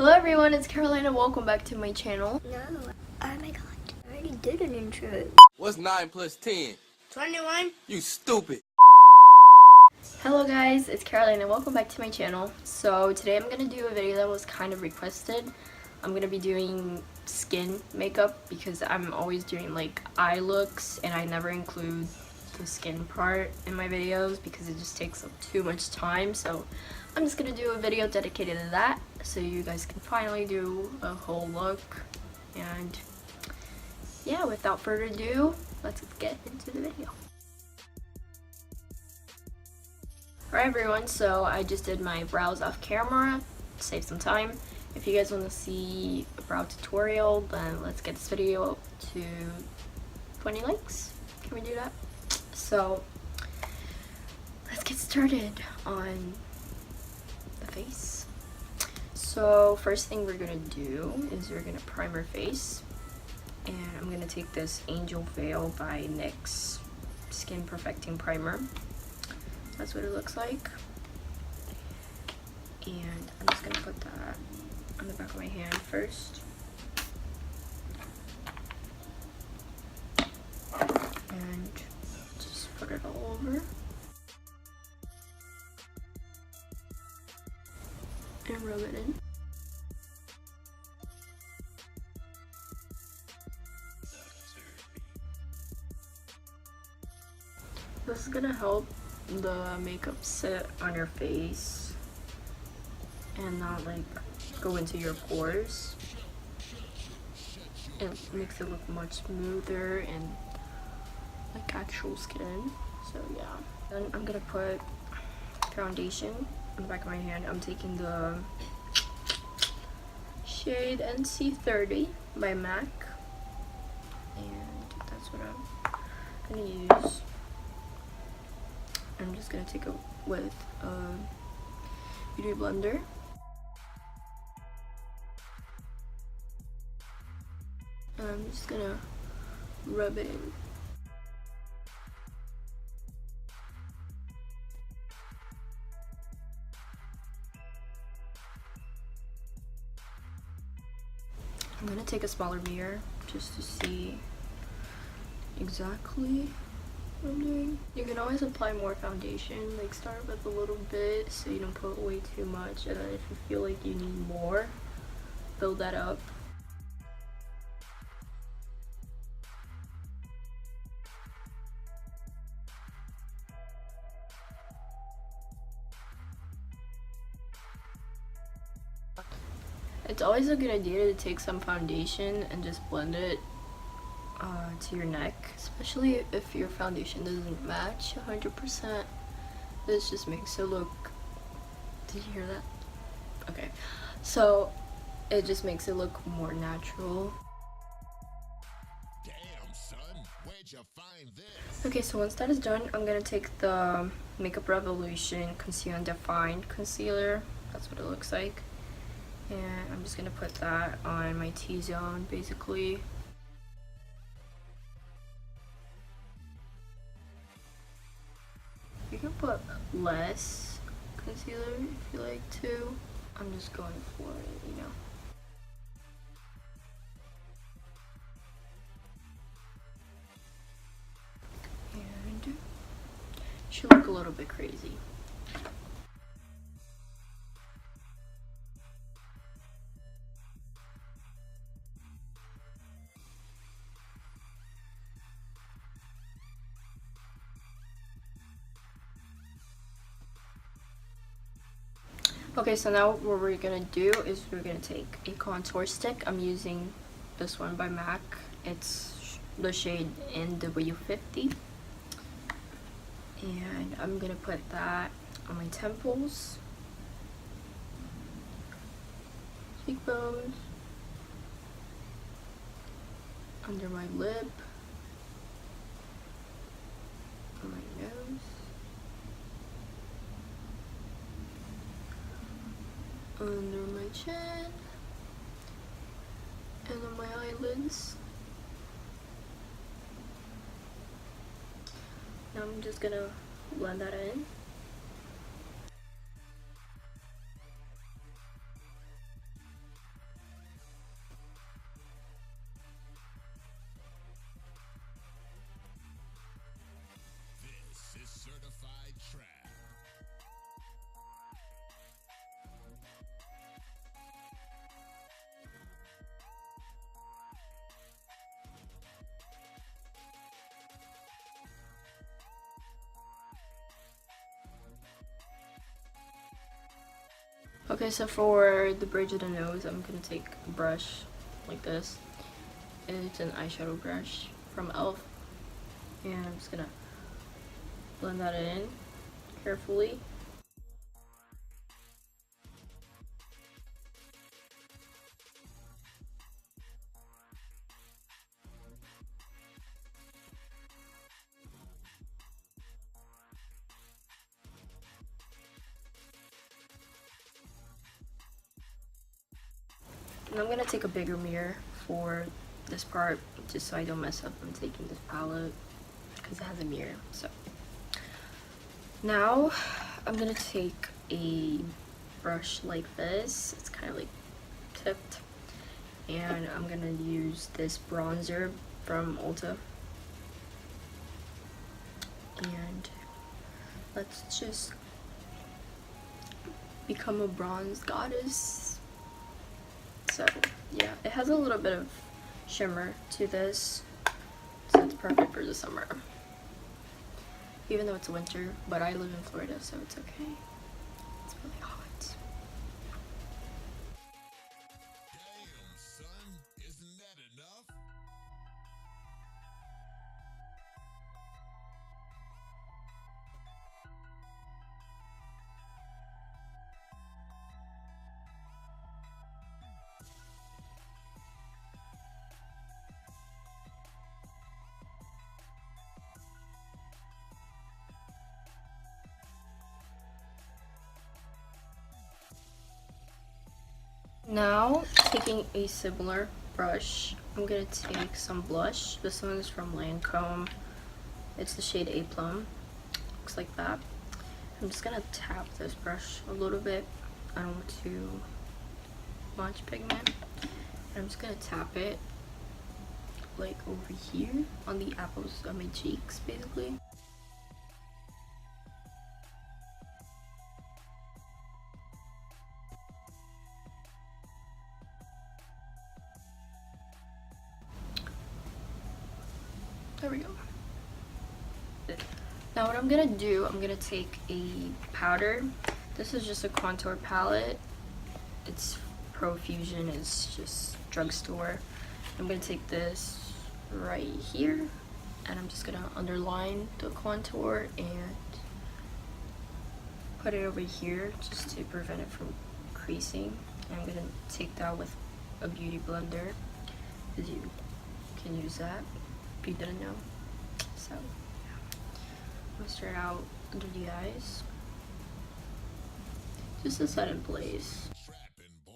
Hello everyone, it's Carolina. Welcome back to my channel. No. Oh my god. I already did an intro. What's 9 plus 10? 21. You stupid. Hello guys, it's Carolina. Welcome back to my channel. So today I'm going to do a video that was kind of requested. I'm going to be doing skin makeup because I'm always doing like eye looks and I never include the skin part in my videos because it just takes up too much time. So I'm just going to do a video dedicated to that so you guys can finally do a whole look. And yeah, without further ado, let's get into the video. Alright everyone, so I just did my brows off camera, save some time. If you guys want to see a brow tutorial, then let's get this video to 20 likes. Can we do that? So let's get started on the face. So first thing we're gonna do is we're gonna prime our face, and I'm gonna take this Angel Veil by NYX Skin Perfecting Primer. That's what it looks like, and I'm just gonna put that on the back of my hand first, and just put it all over and rub it in. This is gonna help the makeup sit on your face and not like go into your pores. It makes it look much smoother and like actual skin. So yeah, then I'm gonna put foundation on the back of my hand. I'm taking the shade NC30 by MAC, and that's what I'm gonna use. I'm just gonna take it with a beauty blender. And I'm just gonna rub it in. I'm gonna take a smaller mirror just to see exactly what I'm doing. You can always apply more foundation, like start with a little bit so you don't put way too much, and then if you feel like you need more, build that up. It's always a good idea to take some foundation and just blend it to your neck, especially if your foundation doesn't match 100%. This just makes it look, did you hear that? Okay, so it just makes it look more natural. Damn, son, where'd you find this? Okay, so once that is done, I'm gonna take the Makeup Revolution Conceal and Define Concealer. That's what it looks like. And I'm just gonna put that on my T-zone, basically. You can put less concealer if you like to. I'm just going for it, you know. And it should look a little bit crazy. Okay, so now what we're gonna do is we're gonna take a contour stick. I'm using this one by MAC. It's the shade NW50. And I'm gonna put that on my temples, cheekbones, under my lip, on my nose, under my chin, and on my eyelids. Now I'm just gonna blend that in. Okay, so for the bridge of the nose, I'm gonna take a brush like this. It's an eyeshadow brush from e.l.f. And I'm just gonna blend that in carefully. And I'm gonna take a bigger mirror for this part, just so I don't mess up. I'm taking this palette because it has a mirror. So now I'm gonna take a brush like this. It's kind of like tipped, and I'm gonna use this bronzer from Ulta. And let's just become a bronze goddess. So yeah, it has a little bit of shimmer to this, so it's perfect for the summer. Even though it's winter, but I live in Florida, so it's okay. It's really hot. Damn, son, isn't that enough? Now, taking a similar brush, I'm gonna take some blush. This one is from Lancome. It's the shade A Plum. Looks like that. I'm just gonna tap this brush a little bit. I don't want too much pigment. I'm just gonna tap it like over here on the apples of my cheeks, basically. There we go. Now what I'm gonna do, I'm gonna take a powder. This is just a contour palette. It's Profusion, it's just drugstore. I'm gonna take this right here, and I'm just gonna underline the contour and put it over here just to prevent it from creasing. And I'm gonna take that with a beauty blender, because you can use that if you didn't know. So yeah. I'm gonna start out under the eyes, just to set in place. Trapping, boy.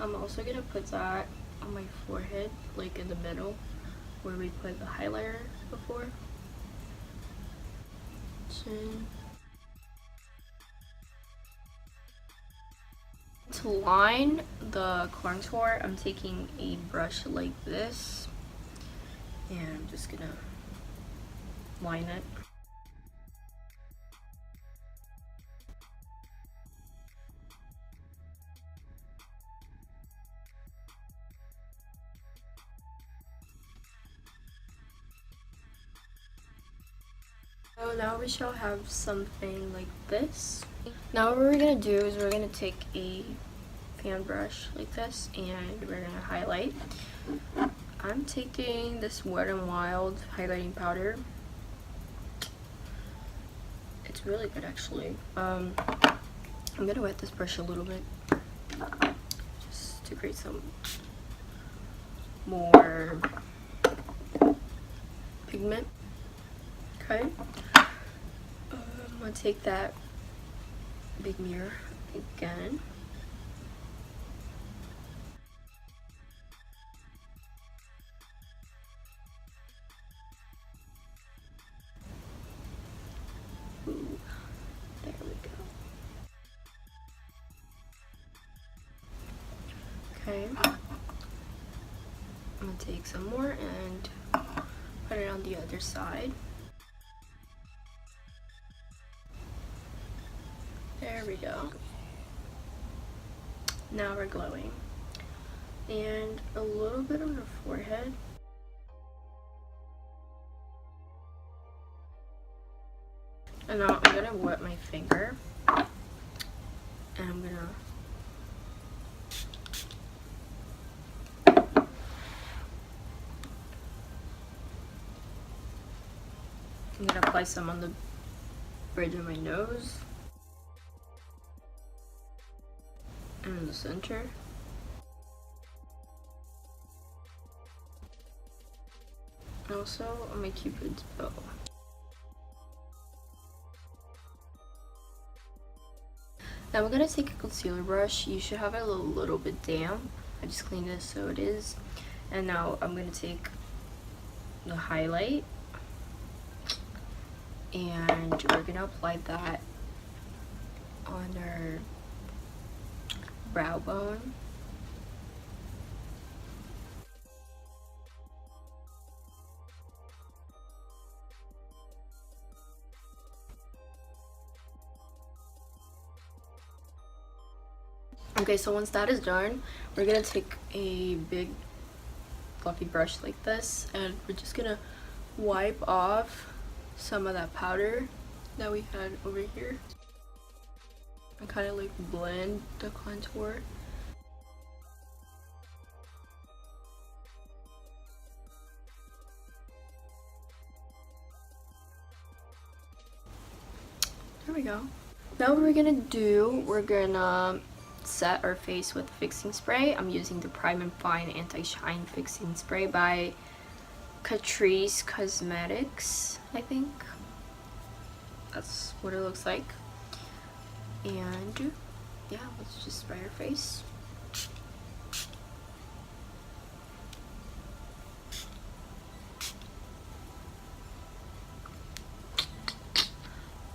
I'm also gonna put that on my forehead, like in the middle, where we put the highlighter before. Chin. To line the contour, I'm taking a brush like this, and I'm just gonna line it. So now we shall have something like this. Now what we're gonna do is we're gonna take a fan brush like this, and we're gonna highlight. I'm taking this Wet n Wild highlighting powder. It's really good actually. I'm gonna wet this brush a little bit just to create some more pigment. Okay. I'm gonna take that big mirror again. Ooh, there we go. Okay. I'm gonna take some more and put it on the other side. There we go. Now we're glowing. And a little bit on the forehead. And now I'm gonna wet my finger. And I'm gonna apply some on the bridge of my nose. And in the center. Also on my Cupid's bow. Now I'm gonna take a concealer brush. You should have it a little bit damp. I just cleaned it so it is. And now I'm gonna take the highlight and we're gonna apply that on our brow bone. Okay, so once that is done, we're gonna take a big fluffy brush like this and we're just gonna wipe off some of that powder that we had over here and kind of like blend the contour. There we go. Now what we're gonna do, we're gonna set our face with fixing spray. I'm using the Prime and Fine Anti-Shine Fixing Spray by Catrice Cosmetics, I think. That's what it looks like. And yeah, let's just spray our face.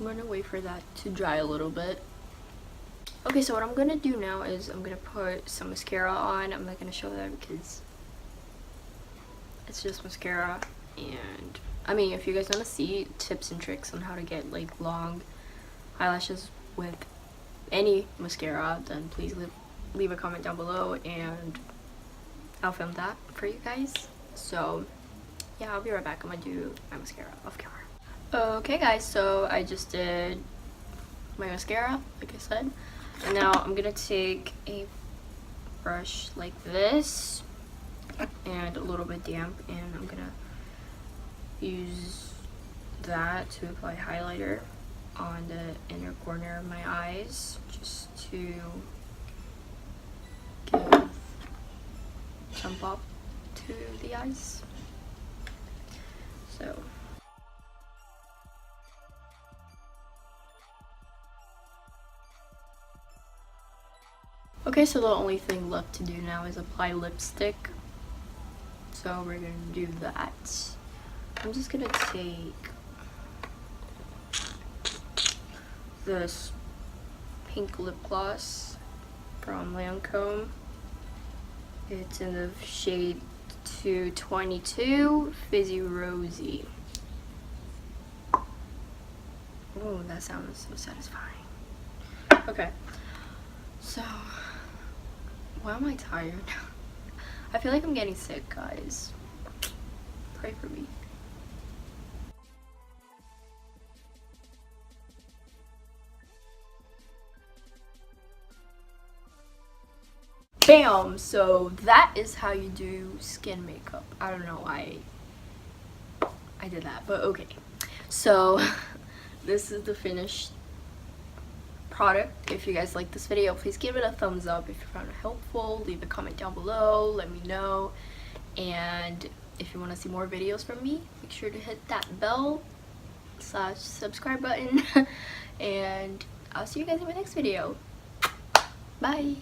I'm gonna wait for that to dry a little bit. Okay, so what I'm gonna do now is I'm gonna put some mascara on. I'm not gonna show that because it's just mascara. And I mean, if you guys wanna see tips and tricks on how to get like long eyelashes with any mascara, then please leave a comment down below and I'll film that for you guys. So yeah, I'll be right back. I'm gonna do my mascara off camera. Okay guys, so I just did my mascara, like I said. And now I'm gonna take a brush like this and a little bit damp, and I'm gonna use that to apply highlighter on the inner corner of my eyes, just to give some pop to the eyes. So okay, so the only thing left to do now is apply lipstick. So we're gonna do that. I'm just gonna take this pink lip gloss from Lancome. It's in the shade 222 Fizzy Rosy. Oh, that sounds so satisfying. Okay, so why am I tired? I feel like I'm getting sick, guys. Pray for me. Bam! So that is how you do skin makeup. I don't know why I did that, but okay. So this is the finished product. If you guys like this video, please give it a thumbs up. If you found it helpful, leave a comment down below, let me know. And if you want to see more videos from me, make sure to hit that bell/subscribe button. And I'll see you guys in my next video. Bye.